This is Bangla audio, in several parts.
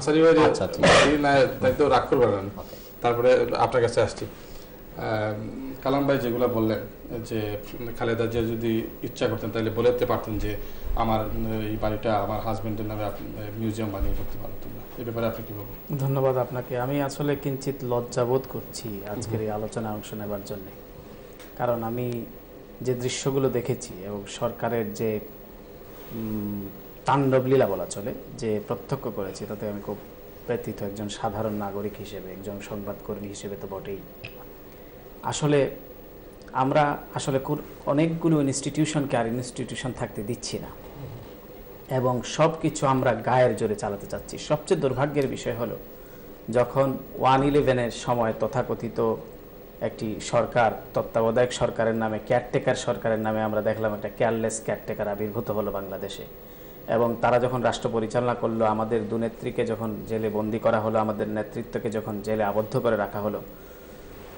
আনসারি ভাই তাই তো রাগ করবেন না। তারপরে আপনার কাছে আসছি, কালাম ভাই যেগুলো বললেন যে খালেদা জিয়া যদি ইচ্ছা করতেন তাহলে বলতে পারতেন যে আমার এই বাড়িটা আমার হাজবেন্ডের নামে মিউজিয়াম বানিয়ে করতে পারতেন না, এই ব্যাপারে আপনি কি বলবেন? ধন্যবাদ আপনাকে। আমি আসলে কিঞ্চিত লজ্জাবোধ করছি আজকের এই আলোচনায় অংশ নেবার জন্য, কারণ আমি যে দৃশ্যগুলো দেখেছি এবং সরকারের যে তাণ্ডবলীলা বলা চলে যে প্রত্যক্ষ করেছি, তাতে আমি খুব ব্যথিত একজন সাধারণ নাগরিক হিসেবে, একজন সংবাদকর্মী হিসেবে তো বটেই। আসলে আমরা অনেকগুলো ইনস্টিটিউশনকে আর ইনস্টিটিউশন থাকতে দিচ্ছি না এবং সব কিছু আমরা গায়ের জোরে চালাতে চাচ্ছি। সবচেয়ে দুর্ভাগ্যের বিষয় হলো যখন 1/11-এর সময় তথাকথিত একটি সরকার, তত্ত্বাবধায়ক সরকারের নামে, কেয়ারটেকার সরকারের নামে আমরা দেখলাম একটা কেয়ারলেস কেয়ারটেকার আবির্ভূত হলো বাংলাদেশে, এবং তারা যখন রাষ্ট্র পরিচালনা করলো, আমাদের দুনেত্রীকে যখন জেলে বন্দি করা হলো, আমাদের নেতৃত্বকে যখন জেলে আবদ্ধ করে রাখা হলো,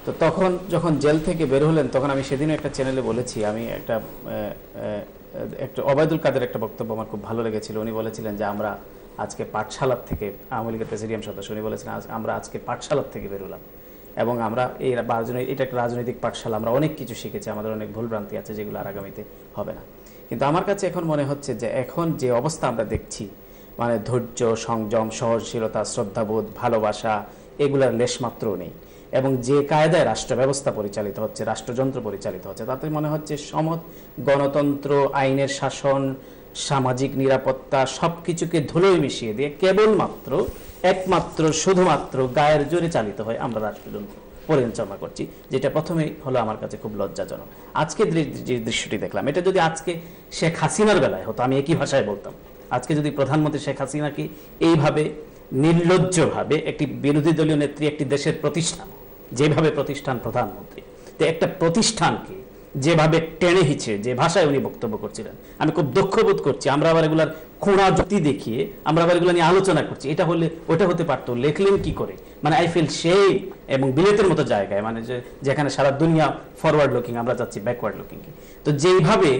তো তখন যখন জেল থেকে বের হলেন, তখন আমি সেদিনও একটা চ্যানেলে বলেছি, আমি একটা ওবায়দুল কাদের একটা বক্তব্য আমার খুব ভালো লেগেছিল। উনি বলেছিলেন যে আমরা আজকে পাঠশালার থেকে, আওয়ামী লীগের প্রেসিডিয়াম সদস্য, উনি বলেছিলেন আমরা আজকে পাঠশালার থেকে বেরোলাম এবং আমরা এটা একটা রাজনৈতিক পাঠশালা, আমরা অনেক কিছু শিখেছি, আমাদের অনেক ভুলভ্রান্তি আছে যেগুলো আর আগামীতে হবে না। কিন্তু আমার কাছে এখন মনে হচ্ছে যে এখন যে অবস্থা আমরা দেখছি, মানে ধৈর্য, সংযম, সহনশীলতা, শ্রদ্ধাবোধ, ভালোবাসা, এগুলার লেশমাত্রও নেই, এবং যে কায়দায় রাষ্ট্র ব্যবস্থা পরিচালিত হচ্ছে, রাষ্ট্রযন্ত্র পরিচালিত হচ্ছে, তাতে মনে হচ্ছে সমত গণতন্ত্র, আইনের শাসন, সামাজিক নিরাপত্তা সব কিছুকে ধুলোয় মিশিয়ে দিয়ে কেবলমাত্র শুধুমাত্র গায়ের জোরে চালিত হয় আমরা রাষ্ট্রযন্ত্র পরিচালনা করছি, যেটা প্রথমেই হলো আমার কাছে খুব লজ্জাজনক। আজকে যে দৃশ্যটি দেখলাম, এটা যদি আজকে শেখ হাসিনার বেলায় হতো আমি একই ভাষায় বলতাম। আজকে যদি প্রধানমন্ত্রী শেখ হাসিনাকে এইভাবে নির্লজ্জভাবে একটি বিরোধী দলীয় নেত্রী, একটি দেশের প্রতিষ্ঠান, যেভাবে প্রতিষ্ঠান প্রধানমন্ত্রী, তো একটা প্রতিষ্ঠানকে যেভাবে টেনে হিচড়ে যে ভাষায় উনি বক্তব্য করছিলেন, আমি খুব দুঃখবোধ করছি। আমরা আবার এগুলার খোঁড়া যুক্তি দেখিয়ে আমরা আবার এগুলো নিয়ে আলোচনা করছি, এটা হলে ওটা হতে পারতো, লেখলেন কি করে, মানে আই ফিল সেই এবং বিলেতের মতো জায়গায়, মানে যেখানে সারা দুনিয়া ফরওয়ার্ড লুকিং, আমরা যাচ্ছি ব্যাকওয়ার্ড লুকিং। তো যেইভাবে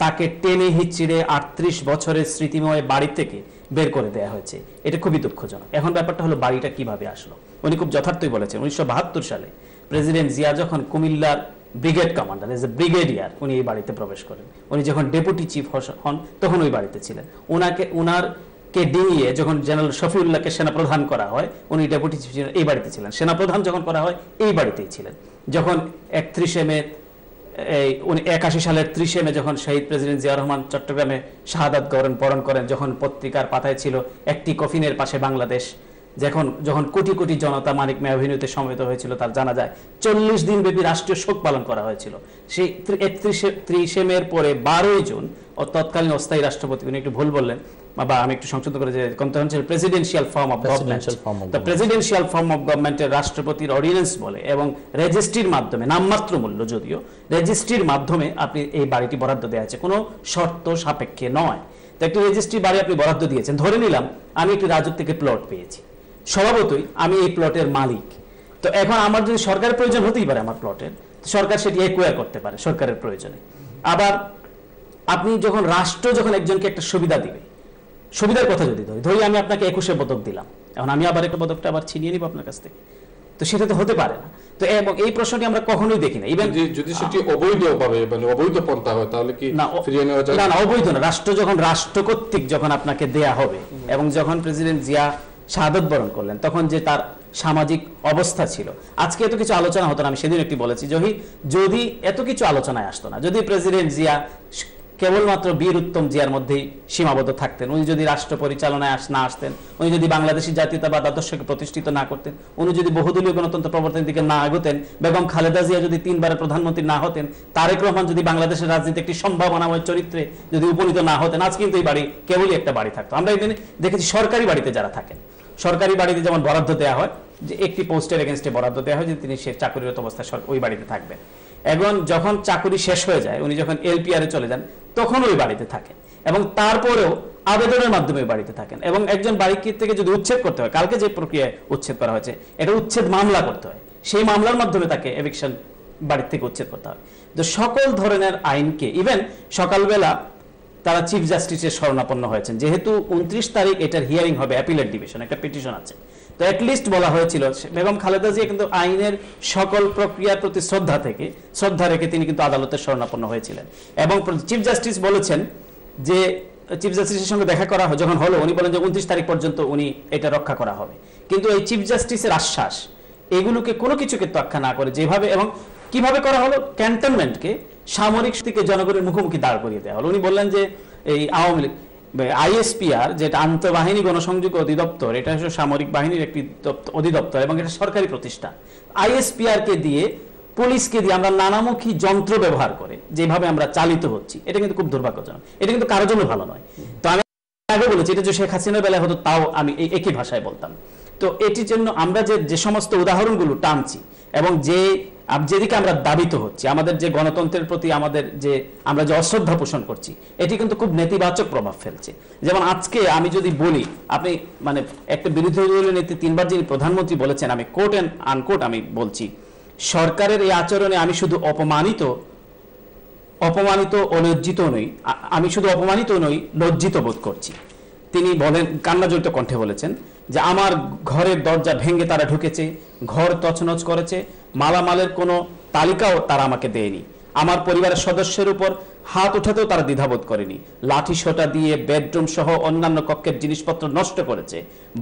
তাকে টেনে হিচড়ে 38 বছরের স্মৃতিময় বাড়ি থেকে বের করে দেওয়া হয়েছে, এটা খুবই দুঃখজনক। এখন ব্যাপারটা হলো বাড়িটা কিভাবে আসলো। উনি খুব যথার্থই বলেছেন, 1972 সালে প্রেসিডেন্ট জিয়া যখন কুমিল্লার brigade commander, as a brigadier, উনি এই বাড়িতে প্রবেশ করেন। উনি যখন ডেপুটি চিফ হন তখন ওই বাড়িতে ছিলেন। ওনাকে ডিঙিয়ে যখন জেনারেল শফিউল্লাহকে সেনাপ্রধান করা হয়, উনি ডেপুটি চিফ এই বাড়িতে ছিলেন। সেনাপ্রধান যখন করা হয় এই বাড়িতেই ছিলেন। যখন 81 মে 30 মে যখন শহীদ প্রেসিডেন্ট জিয়া রহমান চট্টগ্রামে শাহাদাত বরণ করেন, যখন পত্রিকার পাতায় ছিল একটি কফিনের পাশে বাংলাদেশ, যখন কোটি কোটি জনতা মানিক মেয়ে অভিনীতে সমবেত হয়েছিল তার জানা যায়, 40 দিন ব্যাপী রাষ্ট্রীয় শোক পালন করা হয়েছিল। সেই 31 মের পরে 12 জুন তৎকালীন অস্থায়ী রাষ্ট্রপতি, উনি একটু ভুল বললেন বা আমি একটু সংশোধন করে যে presidential form of government, the presidential form of গভর্নমেন্টের রাষ্ট্রপতির অর্ডিন্যান্স বলে, এবং রেজিস্ট্রির মাধ্যমে, নামমাত্র মূল্য যদিও, রেজিস্ট্রির মাধ্যমে আপনি এই বাড়িটি বরাদ্দ দেওয়া আছে, কোনো শর্ত সাপেক্ষে নয়। তো একটি রেজিস্ট্রি বাড়ি আপনি বরাদ্দ দিয়েছেন, ধরে নিলাম আমি একটি রাজুক থেকে প্লট পেয়েছি, স্বভাবতই আমি এই প্লটের মালিক। তো এখন আমার যদি সরকারের প্রয়োজন হতেই পারে আমার প্লটের, সরকার সেটি একুয়ার করতে পারে সরকারের প্রয়োজনে। আবার আপনি রাষ্ট্র যখন একজনকে একটা সুবিধা দিবে, সুবিধার কথা যদি ধরি আমি আপনাকে 21 পদক দিলাম, এখন আমি আবার একটা পদকটা আবার ছিনিয়ে নিব আপনার কাছ থেকে, তো সেটা তো হতে পারে না। তো এবং এই প্রশ্নটি আমরা কখনোই দেখি না। ইভেন যদি সেটি অবৈধভাবে, মানে অবৈধ পন্থা হয়, তাহলে কি ফিরিয়ে নেওয়া যায়? না, অবৈধ না। রাষ্ট্র কর্তৃক যখন আপনাকে দেয়া হবে, এবং যখন প্রেসিডেন্ট জিয়া শাহাদত বরণ করলেন তখন যে তার সামাজিক অবস্থা ছিল, আজকে এত কিছু আলোচনা হতো না। আমি সেদিন একটি বলেছি, যদি এত কিছু আলোচনায় আসতো না, যদি প্রেসিডেন্ট জিয়া কেবলমাত্র বীর উত্তম জিয়ার মধ্যেই সীমাবদ্ধ থাকতেন, উনি যদি রাষ্ট্র পরিচালনায় না আসতেন, উনি যদি বাংলাদেশি জাতীয়তাবাদ আদর্শকে প্রতিষ্ঠিত না করতেন, উনি যদি বহুদলীয় গণতন্ত্র প্রবর্তনের দিকে না এগোতেন, বেগম খালেদা জিয়া যদি 3বারের প্রধানমন্ত্রী না হতেন, তারেক রহমান যদি বাংলাদেশের রাজনীতি একটি সম্ভাবনাময় চরিত্রে যদি উপনীত না হতেন, আজ কিন্তু এই বাড়ি কেবলই একটা বাড়ি থাকতো। আমরা এখানে দেখেছি সরকারি বাড়িতে যারা থাকেন, সরকারি বাড়িতে যেমন বরাদ্দ দেওয়া হয়, যে একটি পোস্টের এগেনস্টে বরাদ্দ দেওয়া হয় যে তিনি সে চাকরিরত অবস্থায় ওই বাড়িতে থাকবেন, এবং যখন চাকরি শেষ হয়ে যায়, উনি যখন এলপিআর এ চলে যান, তখন ওই বাড়িতে থাকেন, এবং তারপরেও আবেদনের মাধ্যমে বাড়িতে থাকেন। এবং একজন বাড়ির থেকে যদি উচ্ছেদ করতে হয়, কালকে যে প্রক্রিয়ায় উচ্ছেদ করা হয়েছে, এটা উচ্ছেদ মামলা করতে হয়, সেই মামলার মাধ্যমে তাকে এভিকশন বাড়ির থেকে উচ্ছেদ করতে হয়। তো সকল ধরনের আইনকে, ইভেন সকালবেলা তারা চিফ জাস্টিসের শরণাপন্ন হয়েছেন। যেহেতু 29 তারিখ এটার হিয়ারিং হবে, অ্যাপিলেট ডিভিশন একটা পিটিশন আছে, তো অ্যাটলিস্ট বলা হয়েছিল বেগম খালেদা জিয়া কিন্তু আইনের সকল প্রক্রিয়ার প্রতি শ্রদ্ধা রেখে তিনি কিন্তু আদালতের শরণাপন্ন হয়েছিলেন। এবং চিফ জাস্টিস বলেছেন যে চিফ জাস্টিসের সঙ্গে দেখা করা যখন হলো, উনি বলেন যে 29 তারিখ পর্যন্ত উনি এটা রক্ষা করা হবে। কিন্তু এই চিফ জাস্টিসের আশ্বাস এগুলোকে কোনো কিছুকে তোয়াক্কা না করে যেভাবে এবং কিভাবে করা হলো, ক্যান্টনমেন্টকে সামরিক শক্তিকে জনগণের মুখোমুখি দাঁড় করিয়ে দেওয়া হলো। উনি বললেন যে এই আওয়ামী লীগ আইএসপিআর, যেটা আন্তঃবাহিনী গণসংযোগ অধিদপ্তর, এটা হচ্ছে সামরিক বাহিনীর একটি অধিদপ্তর এবং এটা সরকারি প্রতিষ্ঠান। আইএসপিআর কে দিয়ে, পুলিশকে দিয়ে আমরা নানামুখী যন্ত্র ব্যবহার করে যেভাবে আমরা চালিত হচ্ছি, এটা কিন্তু খুব দুর্ভাগ্যজনক। এটা কিন্তু কারোর জন্য ভালো নয়। তো আমি আগে বলেছি, এটা যে শেখ হাসিনার বেলায় হতো তাও আমি একই ভাষায় বলতাম। তো এটির জন্য আমরা যে সমস্ত উদাহরণগুলো টানছি এবং যেদিকে আমরা দাবিত হচ্ছি, আমাদের যে গণতন্ত্রের প্রতি আমরা যে অশ্রদ্ধা পোষণ করছি, এটি কিন্তু খুব নেতিবাচক প্রভাব ফেলছে। যেমন আজকে আমি যদি বলি, আপনি মানে একটা বিরোধী দলীয় নেত্রী 3 বার যিনি প্রধানমন্ত্রী বলেছেন, আমি কোট অ্যান্ড আনকোট আমি বলছি, সরকারের এই আচরণে আমি শুধু অপমানিত ও লজ্জিত নই, আমি শুধু অপমানিত নই, লজ্জিত বোধ করছি। তিনি বলেন, কান্নাজড়িত কণ্ঠে বলেছেন যে আমার ঘরের দরজা ভেঙে তারা ঢুকেছে, ঘর তছনছ করেছে, মালামালের কোনো তালিকাও তারা আমাকে দেয়নি, আমার পরিবারের সদস্যের উপর হাত উঠাতেও তারা দ্বিধাবোধ করেনি, লাঠি সোটা দিয়ে বেডরুম সহ অন্যান্য কক্ষের জিনিসপত্র নষ্ট করেছে,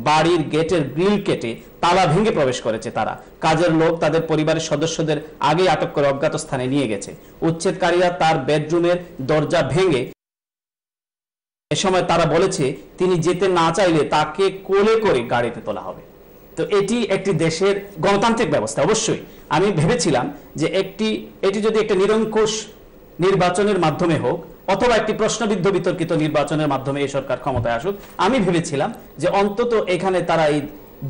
বাড়ির গেটের গ্রিল কেটে তালা ভেঙে প্রবেশ করেছে তারা, কাজের লোক তাদের পরিবারের সদস্যদের আগে আটক করে অজ্ঞাত স্থানে নিয়ে গেছে, উচ্ছেদকারীরা তার বেডরুমের দরজা ভেঙে, এ সময় তারা বলেছে তিনি যেতে না চাইলে তাকে কোলে করে গাড়িতে তোলা হবে। তো এটি একটি দেশের গণতান্ত্রিক ব্যবস্থা। অবশ্যই আমি ভেবেছিলাম যে এটি যদি একটা নিরঙ্কুশ নির্বাচনের মাধ্যমে হোক অথবা একটি প্রশ্নবিদ্ধ বিতর্কিত নির্বাচনের মাধ্যমে এই সরকার ক্ষমতায় আসুক, আমি ভেবেছিলাম যে অন্তত এখানে তারা এই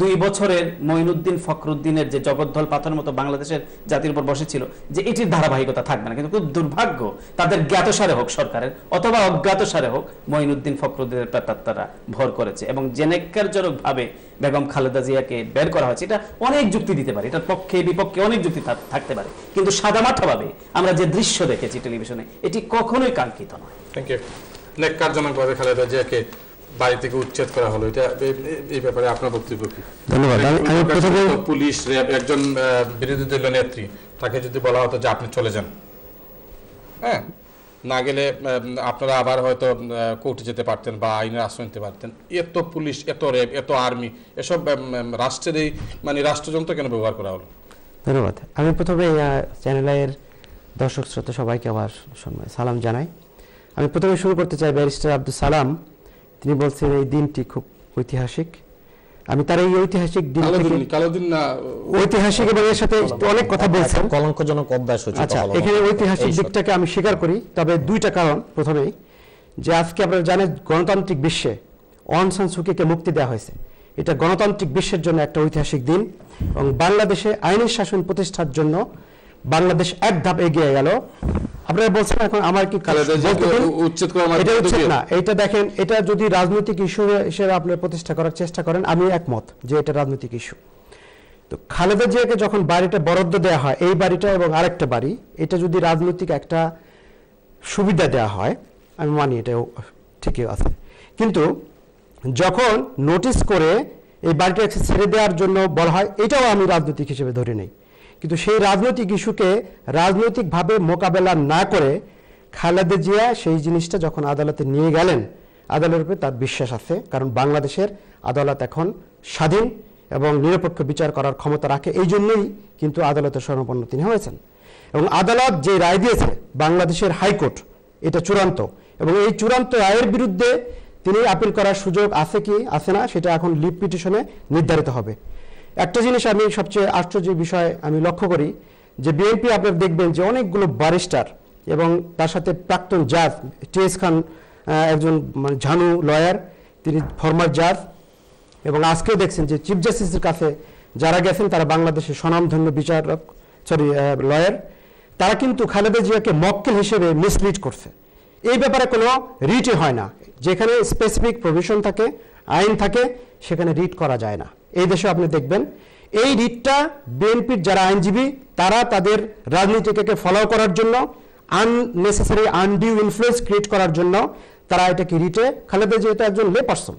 2 বছরের মঈনুদ্দিন ফখরুদ্দিনের যে জগদ্দল পাথরের মতো বাংলাদেশের জাতির উপর বসেছিল, যে এটির ধারাবাহিকতা থাকবে না। কিন্তু খুব দুর্ভাগ্য, তাদের জ্ঞাতসারে হোক সরকারের অথবা অজ্ঞাতসারে হোক, মঈনুদ্দিন ফখরুদ্দিনের তারা ভর করেছে এবং জেনেকারজনক ভাবে বেগম খালেদা জিয়াকে বের করা হয়েছে। এটা অনেক যুক্তি দিতে পারে, এটার পক্ষে বিপক্ষে অনেক যুক্তি থাকতে পারে, কিন্তু সাদামাঠাভাবে আমরা যে দৃশ্য দেখেছি টেলিভিশনে, এটি কখনোই কাঙ্ক্ষিত নয়। Thank you. নেককারজনকভাবে খালেদা জিয়াকে বাড়ি থেকে উচ্ছেদ করা হলো, এটা এই ব্যাপারে আপনার বক্তব্য কি? ধন্যবাদ। পুলিশ, র্যাব, একজন বিরোধী দলীয় নেত্রী, তাকে যদি বলা হতো যে আপনি চলে যান, হ্যাঁ, না গেলে আপনারা আবার হয়তো কোর্টে যেতে পারতেন বা আইনের আশ্রয় নিতে পারতেন, এত পুলিশ, এত র্যাব, এত আর্মি, এসব রাষ্ট্রের এই মানে রাষ্ট্রযন্ত্র কেন ব্যবহার করা হলো? ধন্যবাদ। আমি প্রথমে চ্যানেলের দর্শক শ্রোতা সবাইকে আমার সালাম জানাই। আমি প্রথমে শুরু করতে চাই ব্যারিস্টার আব্দুল সালাম, তিনি বলছেন এই দিনটি খুব ঐতিহাসিক। আমি তার এই ঐতিহাসিক দিন, ঐতিহাসিক এবং এর সাথে অনেক কথা বলছেন, কলঙ্কজনক অভ্যাস হচ্ছে। আচ্ছা, এখানে ঐতিহাসিক দিকটাকে আমি স্বীকার করি, তবে 2টা কারণ। প্রথমেই যে আজকে আপনারা জানেন গণতান্ত্রিক বিশ্বে অং সান সু কিকে মুক্তি দেওয়া হয়েছে, এটা গণতান্ত্রিক বিশ্বের জন্য একটা ঐতিহাসিক দিন এবং বাংলাদেশে আইনের শাসন প্রতিষ্ঠার জন্য বাংলাদেশ এক ধাপ এগিয়ে গেল। আপনারা বলছেন এখন আমার কি উচ্ছেদ করা, এটা উচ্ছেদ না, এটা দেখেন, এটা যদি রাজনৈতিক ইস্যু হিসেবে আপনারা প্রতিষ্ঠা করার চেষ্টা করেন, আমি একমত যে এটা রাজনৈতিক ইস্যু। তো খালেদা জিয়াকে যখন বাড়িটা বরাদ্দ দেওয়া হয়, এই বাড়িটা এবং আরেকটা বাড়ি, এটা যদি রাজনৈতিক একটা সুবিধা দেওয়া হয়, আমি মানি এটাও ঠিকই আছে, কিন্তু যখন নোটিশ করে এই বাড়িটা ছেড়ে দেওয়ার জন্য বলা হয়, এটাও আমি রাজনৈতিক হিসেবে ধরে নেই। কিন্তু সেই রাজনৈতিক ইস্যুকে রাজনৈতিকভাবে মোকাবেলা না করে খালেদা জিয়া সেই জিনিসটা যখন আদালতে নিয়ে গেলেন, আদালতের উপরে তার বিশ্বাস আছে, কারণ বাংলাদেশের আদালত এখন স্বাধীন এবং নিরপেক্ষ বিচার করার ক্ষমতা রাখে, এই জন্যই কিন্তু আদালতের শরণাপন্ন তিনি হয়েছেন। এবং আদালত যে রায় দিয়েছে বাংলাদেশের হাইকোর্ট, এটা চূড়ান্ত, এবং এই চূড়ান্ত রায়ের বিরুদ্ধে তিনি আপিল করার সুযোগ আছে কি আছে না সেটা এখন লিভ পিটিশনে নির্ধারিত হবে। একটা জিনিস আমি সবচেয়ে আশ্চর্যের বিষয় আমি লক্ষ্য করি যে বিএনপি আপনারা দেখবেন যে অনেকগুলো ব্যারিস্টার এবং তার সাথে প্রাক্তন জাজ টিএস খান, একজন মানে ঝানু লয়ার, তিনি ফর্মার জাজ, এবং আজকেও দেখছেন যে চিফ জাস্টিসের কাছে যারা গেছেন তারা বাংলাদেশের স্বনামধন্য বিচারক লয়ার, তারা কিন্তু খালেদা জিয়াকে মক্কেল হিসেবে মিসলিড করছে। এই ব্যাপারে কোনো রিটই হয় না, যেখানে স্পেসিফিক প্রভিশন থাকে, আইন থাকে, সেখানে রিট করা যায় না। এই দেশে আপনি দেখবেন এই রিটটা বিএনপির যারা আইনজীবী তারা তাদের রাজনীতিকে ফলো করার জন্য, আননেসেসারি আনডিউ ইনফ্লুয়েন্স ক্রিয়েট করার জন্য তারা এটাকে রিটে, খালেদা যেহেতু একজন লে পারসন,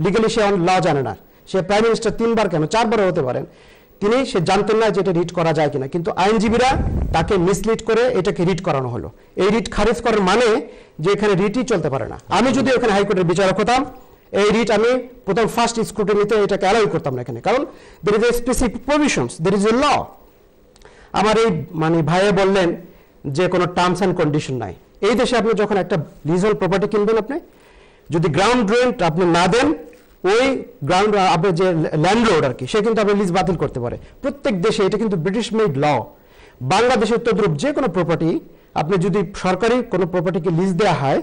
লিগালি সে ল জানে না, সে প্রাইম মিনিস্টার 3 বার কেন 4 বারও হতে পারেন, সে জানতেন না যে এটা রিট করা যায় কিনা, কিন্তু আইনজীবীরা তাকে মিসলিড করে এটাকে রিট করানো হলো। এই রিট খারিজ করার মানে যে এখানে রিটই চলতে পারে না। আমি যদি এখানে হাইকোর্টের বিচারক হতাম, এই রিট আমি প্রথম ফার্স্ট স্ক্রুটিনিতে এটাকে অ্যালাউ করতাম না এখানে, কারণ there is a specific provisions, there is a law. আমার এই ভাইয়ে বললেন যে কোনো টার্মস অ্যান্ড কন্ডিশন নাই। এই দেশে আপনি যখন একটা লিজল প্রপার্টি কিনবেন, আপনি যদি গ্রাউন্ড রেন্ট আপনি না দেন, ওই গ্রাউন্ড আপনার যে ল্যান্ডলর্ড আর কি, সে কিন্তু আপনার লিজ বাতিল করতে পারে। প্রত্যেক দেশে এটা কিন্তু ব্রিটিশ মেড ল। বাংলাদেশের তদ্রূপ যে কোনো প্রপার্টি, আপনি যদি সরকারি কোনো প্রপার্টিকে লিজ দেওয়া হয়,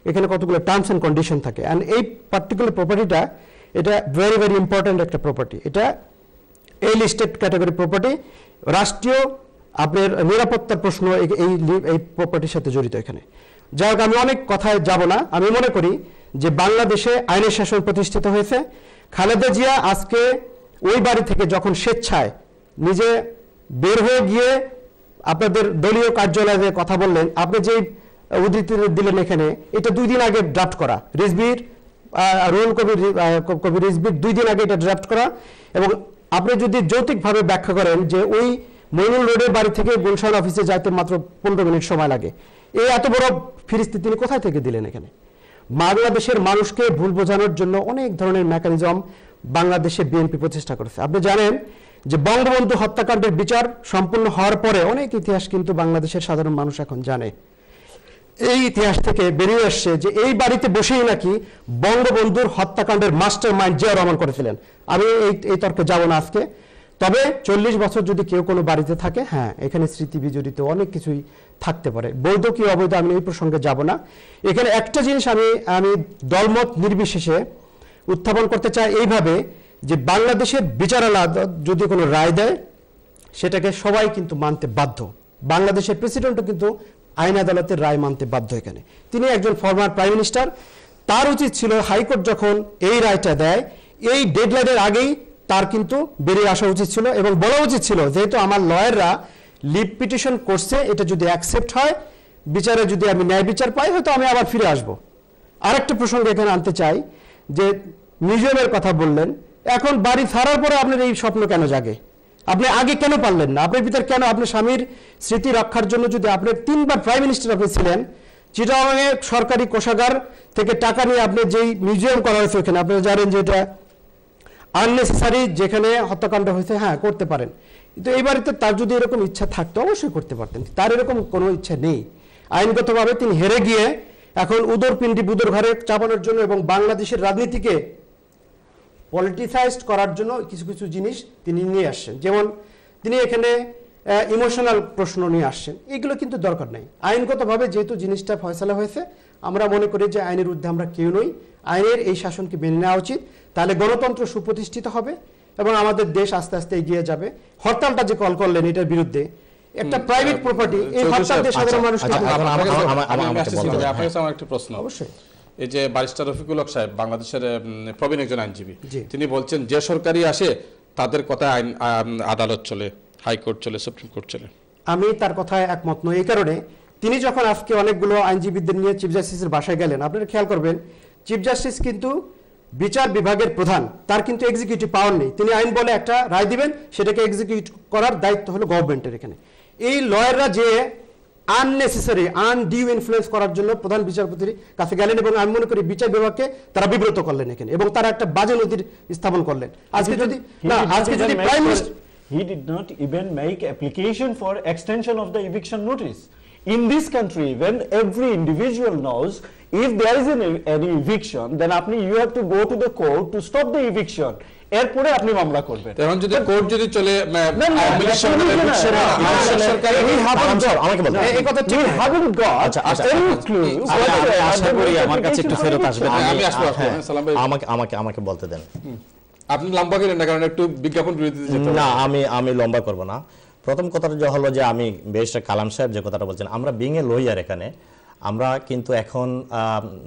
এখানে কতগুলো টার্মস অ্যান্ড কন্ডিশন থাকে। অ্যান্ড এই পার্টিকুলার প্রপার্টিটা, এটা ভেরি ভেরি ইম্পর্ট্যান্ট একটা প্রপার্টি। এটা এই লিস্টেড ক্যাটাগরি প্রপার্টি, রাষ্ট্রীয় আপনার নিরাপত্তার প্রশ্ন এই প্রপার্টির সাথে জড়িত এখানে। যাই হোক, আমি অনেক কথায় যাব না। আমি মনে করি যে বাংলাদেশে আইনের শাসন প্রতিষ্ঠিত হয়েছে। খালেদা জিয়া আজকে ওই বাড়ি থেকে যখন স্বেচ্ছায় নিজে বের হয়ে গিয়ে আপনাদের দলীয় কার্যালয়ে কথা বললেন, আপনি যেই উদ্ধৃতি দিলেন এখানে, এটা 2 দিন আগে ড্রাফট করা, রিজভির রুহুল কবির রিজভির 2 দিন আগে এটা ড্রাফট করা। এবং আপনি যদি যৌক্তিকভাবে ব্যাখ্যা করেন যে ওই মইনুল রোডের বাড়ি থেকে গুলশান অফিসে যাইতে মাত্র 15 মিনিট সময় লাগে, এই এত বড় ফিরিস্তি তিনি কোথায় থেকে দিলেন এখানে? বাংলাদেশের মানুষকে ভুল বোঝানোর জন্য অনেক ধরনের মেকানিজম বাংলাদেশে বিএনপি প্রচেষ্টা করেছে। আপনি জানেন যে বঙ্গবন্ধু হত্যাকাণ্ডের বিচার সম্পূর্ণ হওয়ার পরে অনেক ইতিহাস কিন্তু বাংলাদেশের সাধারণ মানুষ এখন জানে। এই ইতিহাস থেকে বেরিয়ে আসছে যে এই বাড়িতে বসেই নাকি বঙ্গবন্ধুর হত্যাকাণ্ডের মাস্টার মাইন্ড জিয়া রহমান করেছিলেন। আমি এই তর্কে যাব না আজকে। তবে 40 বছর যদি কেউ কোনো বাড়িতে থাকে, হ্যাঁ, এখানে স্মৃতি বিজড়িত অনেক কিছুই থাকতে পারে, বৈধ কি অবৈধ আমি এই প্রসঙ্গে যাব না। এখানে একটা জিনিস আমি দলমত নির্বিশেষে উত্থাপন করতে চাই এইভাবে, যে বাংলাদেশের বিচারালয় যদি কোনো রায় দেয়, সেটাকে সবাই কিন্তু মানতে বাধ্য। বাংলাদেশের প্রেসিডেন্টও কিন্তু আইন আদালতের রায় মানতে বাধ্য। এখানে তিনি একজন ফরমার প্রাইম মিনিস্টার, তার উচিত ছিল হাইকোর্ট যখন এই রায়টা দেয়, এই ডেডলাইনের আগেই তার কিন্তু বেরিয়ে আসা উচিত ছিল এবং বলা উচিত ছিল, যেহেতু আমার লয়াররা লিভ পিটিশন করছে, এটা যদি অ্যাকসেপ্ট হয়, বিচারে যদি আমি ন্যায় বিচার পাই, হয়তো আমি আবার ফিরে আসব। আরেকটা প্রসঙ্গ এখানে আনতে চাই, যে মিউজিয়ামের কথা বললেন, এখন বাড়ি ছাড়ার পরে আপনার এই স্বপ্ন কেন জাগে? আপনি আগে কেন পারলেন না? আপনার ভিতর কেন, আপনার স্বামীর স্মৃতি রক্ষার জন্য যদি আপনি 3 বার প্রাইম মিনিস্টার আপনি ছিলেন, চিটাগাংয়ে সরকারি কোষাগার থেকে টাকা নিয়ে আপনি যেই মিউজিয়াম করা হয়েছে ওখানে, আপনারা জানেন যে এটা আননেসেসারি, যেখানে হত্যাকাণ্ড হয়েছে, হ্যাঁ করতে পারেন, কিন্তু এই বাড়িতে তার যদি এরকম ইচ্ছা থাকতো অবশ্যই করতে পারতেন। তার এরকম কোনো ইচ্ছা নেই। আইনগতভাবে তিনি হেরে গিয়ে এখন উদর পিণ্ডি বুদর ঘরে চাপানোর জন্য এবং বাংলাদেশের রাজনীতিকে পলিটিসাইজড করার জন্য কিছু কিছু জিনিস তিনি নিয়ে আসছেন। যেমন তিনি এখানে ইমোশনাল প্রশ্ন নিয়ে আসছেন, এগুলো কিন্তু দরকার নেই। আইনগতভাবে যেহেতু জিনিসটা ফয়সালা হয়েছে, আমরা মনে করি যে আইনের ঊর্ধ্বে আমরা কেউ নই, আইনের এই শাসনকে মেনে নেওয়া উচিত। তাহলে গণতন্ত্র সুপ্রতিষ্ঠিত হবে এবং আমাদের দেশ আস্তে আস্তে এগিয়ে যাবে। হরতালটা যে কল করলেন, এটার বিরুদ্ধে একটা প্রাইভেট প্রপার্টি, এই হরতাল দিয়ে সাধারণ মানুষ। আমার একটা প্রশ্ন, অবশ্যই, এই যে ব্যারিস্টার রফিকুল হক সাহেব বাংলাদেশের প্রবীণ একজন আইনজীবী, তিনি বলছেন যে সরকারি আসে তাদের কথা আইন আদালত চলে, হাইকোর্ট চলে, সুপ্রিম কোর্ট চলে। আমি তার কথায় একমত নই। এই কারণে তিনি যখন আজকে অনেকগুলো আইনজীবীদের নিয়ে চিফ জাস্টিসের বাসায় গেলেন, আপনারা খেয়াল করবেন, চিফ জাস্টিস কিন্তু বিচার বিভাগের প্রধান, তার কিন্তু এক্সিকিউটিভ পাওয়ার নেই। তিনি আইন বলে একটা রায় দিবেন, সেটাকে এক্সিকিউট করার দায়িত্ব হলো গভর্নমেন্টের। এখানে এই লয়াররা যে আননেসেসারি আনডিউ ইনফ্লুয়েন্স করার জন্য প্রধান বিচারপতির কাছে গেলেন এবং আমি মনে করি বিচার বিভাগকে তারা বিব্রত করলেন এখানে, এবং তারা একটা বাজে নথির স্থাপন করলেন। আজকে যদি prime minister, he did not even make application for extension of the eviction notice. In this country, when every individual knows if there is any eviction, then you have to go to the court to stop the eviction. এরপরে আপনি মামলা করবেন। এখন যদি কোর্ট যদি চলে, আমাকে বলতে দেন। আপনি লম্বা করেন না, কারণ একটু বিজ্ঞাপন বিরোধী। না, আমি লম্বা করব না। প্রথম কথাটা যে হলো যে আমি ব্যারিস্টার কালাম সাহেব যে কথাটা বলছেন, আমরা বিং এ লয়ার, এখানে আমরা কিন্তু এখন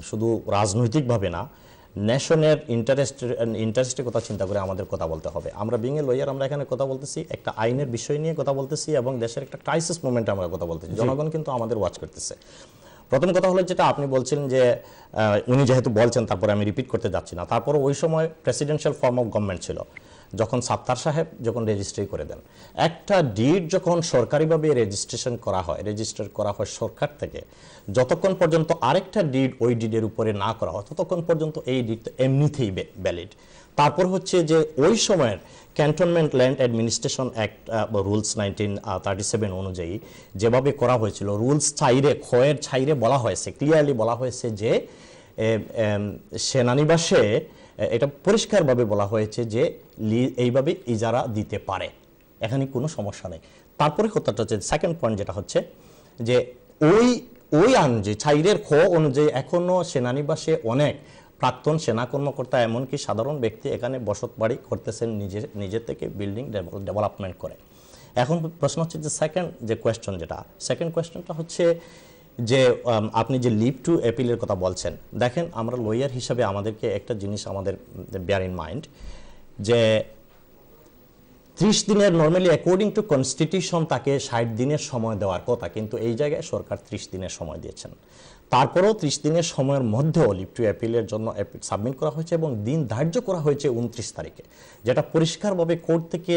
শুধু রাজনৈতিকভাবে না, নেশনের ইন্টারেস্টের কথা চিন্তা করে আমাদের কথা বলতে হবে। আমরা বিং এ লয়ার, আমরা এখানে কথা বলতেছি একটা আইনের বিষয় নিয়ে কথা বলতেছি এবং দেশের একটা ক্রাইসিস মোমেন্টে আমরা কথা বলতেছি। জনগণ কিন্তু আমাদের ওয়াচ করতেছে। প্রথম কথা হলো যেটা আপনি বলছেন যে উনি যেহেতু বলছেন, তারপরে আমি রিপিট করতে যাচ্ছি না, তারপরে ওই সময় প্রেসিডেন্সিয়াল ফর্ম অফ গভর্নমেন্ট ছিল, যখন সাত্তার সাহেব যখন রেজিস্ট্রি করে দেন, একটা ডিড যখন সরকারিভাবে রেজিস্ট্রেশন করা হয়, রেজিস্টার করা হয় সরকার থেকে, যতক্ষণ পর্যন্ত আরেকটা ডিড ওই ডিডের উপরে না করা হয় ততক্ষণ পর্যন্ত এই ডিড এমনিতেই ভ্যালিড। তারপর হচ্ছে যে ওই সময়ের cantonment land administration act rules 1937 অনুযায়ী যেভাবে করা হয়েছিল, রুলস খয়ের ছাইরে বলা হয়েছে, ক্লিয়ারলি বলা হয়েছে যে সেনানিবাসে এটা পরিষ্কারভাবে বলা হয়েছে যে এইভাবে ইজারা দিতে পারে, এখানে কোনো সমস্যা নেই। তারপরে কথাটা হচ্ছে সেকেন্ড পয়েন্ট, যেটা হচ্ছে যে ওই আইন যে ছাইরের খ অনুযায়ী এখনো সেনানিবাসে অনেক প্রাক্তন সেনা কর্মকর্তা এমনকি সাধারণ ব্যক্তি এখানে বসত বাড়ি করতেছেন নিজের থেকে বিল্ডিং ডেভেলপমেন্ট করে। এখন প্রশ্ন হচ্ছে যে সেকেন্ড কোয়েশ্চনটা হচ্ছে যে আপনি যে লিভ টু অ্যাপিলের কথা বলছেন, দেখেন আমরা লয়ার হিসাবে আমাদেরকে একটা জিনিস আমাদের বেয়ার ইন মাইন্ড যে 30 দিনের নর্মালি অ্যাকর্ডিং টু কনস্টিটিউশন তাকে 60 দিনের সময় দেওয়ার কথা, কিন্তু এই জায়গায় সরকার 30 দিনের সময় দিয়েছেন। তারপরেও 30 দিনের সময়ের মধ্যেও লিভ টু অ্যাপিলের জন্য সাবমিট করা হয়েছে এবং দিন ধার্য করা হয়েছে 29 তারিখে, যেটা পরিষ্কারভাবে কোর্ট থেকে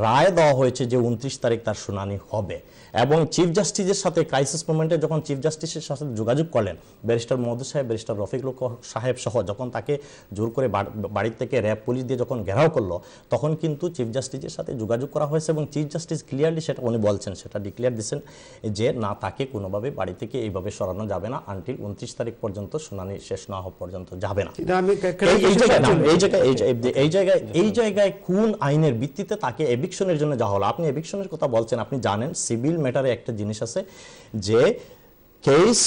রায় দেওয়া হয়েছে যে 29 তারিখ তার শুনানি হবে। এবং চিফ জাস্টিসের সাথে ক্রাইসিস মোমেন্টে যখন চিফ জাস্টিসের সাথে যোগাযোগ করলেন ব্যারিস্টার মহোদয় সাহেব, ব্যারিস্টার রফিকুল সাহেব সহ, যখন তাকে জোর করে বাড়ির থেকে র্যাব পুলিশ দিয়ে যখন ঘেরাও করলো, তখন কিন্তু চিফ জাস্টিসের সাথে যোগাযোগ করা হয়েছে এবং চিফ জাস্টিস ক্লিয়ারলি সেটা উনি বলছেন, সেটা ডিক্লেয়ার দিচ্ছেন যে না, তাকে কোনোভাবে বাড়ি থেকে এইভাবে সরানো যাবে না, আনটিল 29 তারিখ পর্যন্ত শুনানি শেষ না হওয়া পর্যন্ত যাবে না। এই জায়গায় কোন আইনের ভিত্তিতে তাকে এভিকশনের জন্য যাওয়া হলো? আপনি এভিকশনের কথা বলছেন, আপনি জানেন সিভিল ম্যাটারে একটা জিনিস আছে যে কেস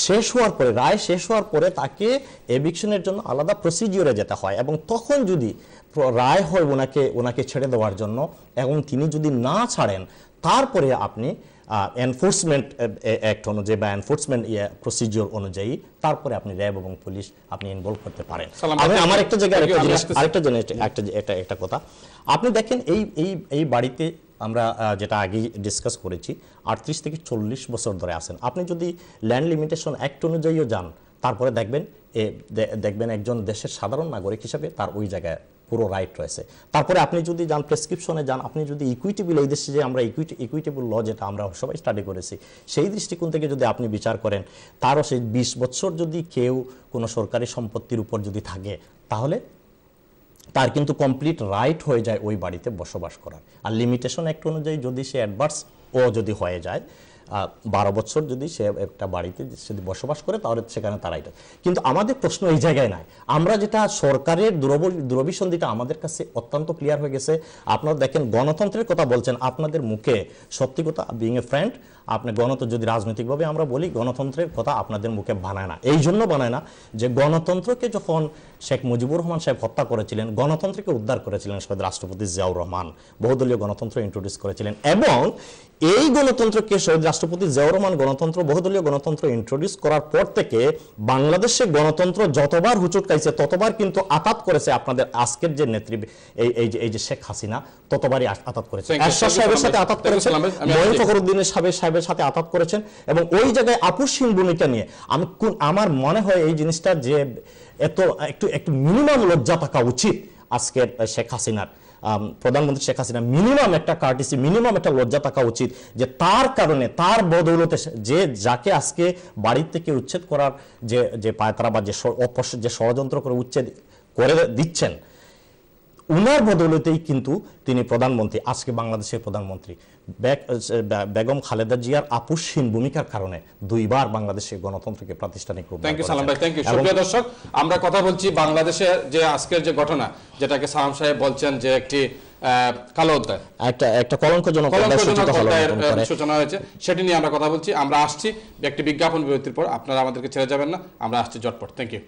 শেষ হওয়ার পরে, রায় শেষ হওয়ার পরে তাকে এভিকশনের জন্য আলাদা প্রসিডিওরে যেতে হয় এবং তখন যদি রায় হয় ওনাকে ছেড়ে দেওয়ার জন্য এবং তিনি যদি না ছাড়েন, তারপরে আপনি এনফোর্সমেন্ট অ্যাক্ট অনুযায়ী বা এনফোর্সমেন্ট প্রসিডিওর অনুযায়ী তারপরে আপনি র্যাব এবং পুলিশ আপনি ইনভলভ করতে পারেন। আমার একটা জায়গায় একটা কথা আপনি দেখেন, এই বাড়িতে আমরা যেটা আগে ডিসকাস করেছি 38 থেকে 40 বছর ধরে আছেন। আপনি যদি ল্যান্ড লিমিটেশন অ্যাক্ট অনুযায়ীও যান, তারপরে দেখবেন একজন দেশের সাধারণ নাগরিক হিসাবে তার ওই জায়গায় পুরো রাইট রয়েছে। তারপরে আপনি যদি যান প্রেসক্রিপশনে যান, আপনি যদি ইকুইটেবল, এই দেশে যে আমরা ইকুইটেবল ল যেটা আমরা সবাই স্টাডি করেছি, সেই দৃষ্টিকোণ থেকে যদি আপনি বিচার করেন, তারও সেই 20 বছর যদি কেউ কোনো সরকারি সম্পত্তির উপর যদি থাকে, তাহলে তার কিন্তু কমপ্লিট রাইট হয়ে যায় ওই বাড়িতে বসবাস করার। আর লিমিটেশন অ্যাক্ট অনুযায়ী যদি সে অ্যাডভার্স যদি হয়ে যায়, 12 বছর যদি সে একটা বাড়িতে যদি বসবাস করে, তাহলে সেখানে তারা এটা। কিন্তু আমাদের প্রশ্ন এই জায়গায় নাই, আমরা যেটা সরকারের দুরভিসন্ধিটা আমাদের কাছে অত্যন্ত ক্লিয়ার হয়ে গেছে। আপনারা দেখেন গণতন্ত্রের কথা বলছেন, আপনাদের মুখে সত্যি কথা, বিং এ ফ্রেন্ড, আপনি গণতন্ত্র যদি রাজনৈতিকভাবে আমরা বলি, গণতন্ত্রের কথা আপনাদের মুখে বানায় না। এই জন্য বানায় না যে গণতন্ত্রকে যখন শেখ মুজিবুর রহমান সাহেব হত্যা করেছিলেন, গণতন্ত্রকে উদ্ধার করেছিলেন শহীদ রাষ্ট্রপতি জিয়াউর রহমান, বহুদলীয় গণতন্ত্র ইন্ট্রোডিউস করেছিলেন এবং এই গণতন্ত্রকে শহীদ রাষ্ট্রপতি জিয়াউর রহমান গণতন্ত্র, বহুদলীয় গণতন্ত্র ইন্ট্রোডিউস করার পর থেকে বাংলাদেশে গণতন্ত্র যতবার হুচুটকাইছে ততবার কিন্তু আঘাত করেছে আপনাদের আজকের যে নেত্রী এই যে শেখ হাসিনা, ততবারই আঘাত করেছে। এরশাদ সাহেবের সাথে আঘাত করেছেন, মঈন ফখরুদ্দিনের সাহেবের সাথে আঘাত করেছেন এবং ওই জায়গায় আপোষহীন ভূমিকা নিয়ে আমার মনে হয় এই জিনিসটা যে একটু মিনিমাম লজ্জা থাকা উচিত আজকের শেখ হাসিনার, প্রধানমন্ত্রী শেখ হাসিনা, মিনিমাম একটা কার্টিসি, মিনিমাম একটা লজ্জা থাকা উচিত যে তার কারণে, তার বদৌলতে যে যাকে আজকে বাড়ি থেকে উচ্ছেদ করার যে পায়তারা বা যে ষড়যন্ত্র করে উচ্ছেদ করে দিচ্ছেন, উনার বদৌলতেই কিন্তু তিনি প্রধানমন্ত্রী, আজকে বাংলাদেশের প্রধানমন্ত্রী। বেগম খালেদা জিয়ার আপোষহীন ভূমিকার কারণে 2 বার বাংলাদেশের গণতন্ত্রকে প্রাতিষ্ঠানিক রূপ। থ্যাংক ইউ সালাম ভাই, থ্যাংক ইউ। সুপ্রিয় দর্শক, আমরা কথা বলছি বাংলাদেশের যে আজকের যে ঘটনা, যেটাকে সালাম সাহেব বলছেন যে একটি কালো অধ্যায়, একটা কলঙ্কজনক সূচনা হয়েছে, সেটি নিয়ে আমরা কথা বলছি। আমরা আসছি একটি বিজ্ঞাপন বিরতির পর, আপনারা আমাদেরকে ছেড়ে যাবেন না, আমরা আসছি জটপট। Thank you.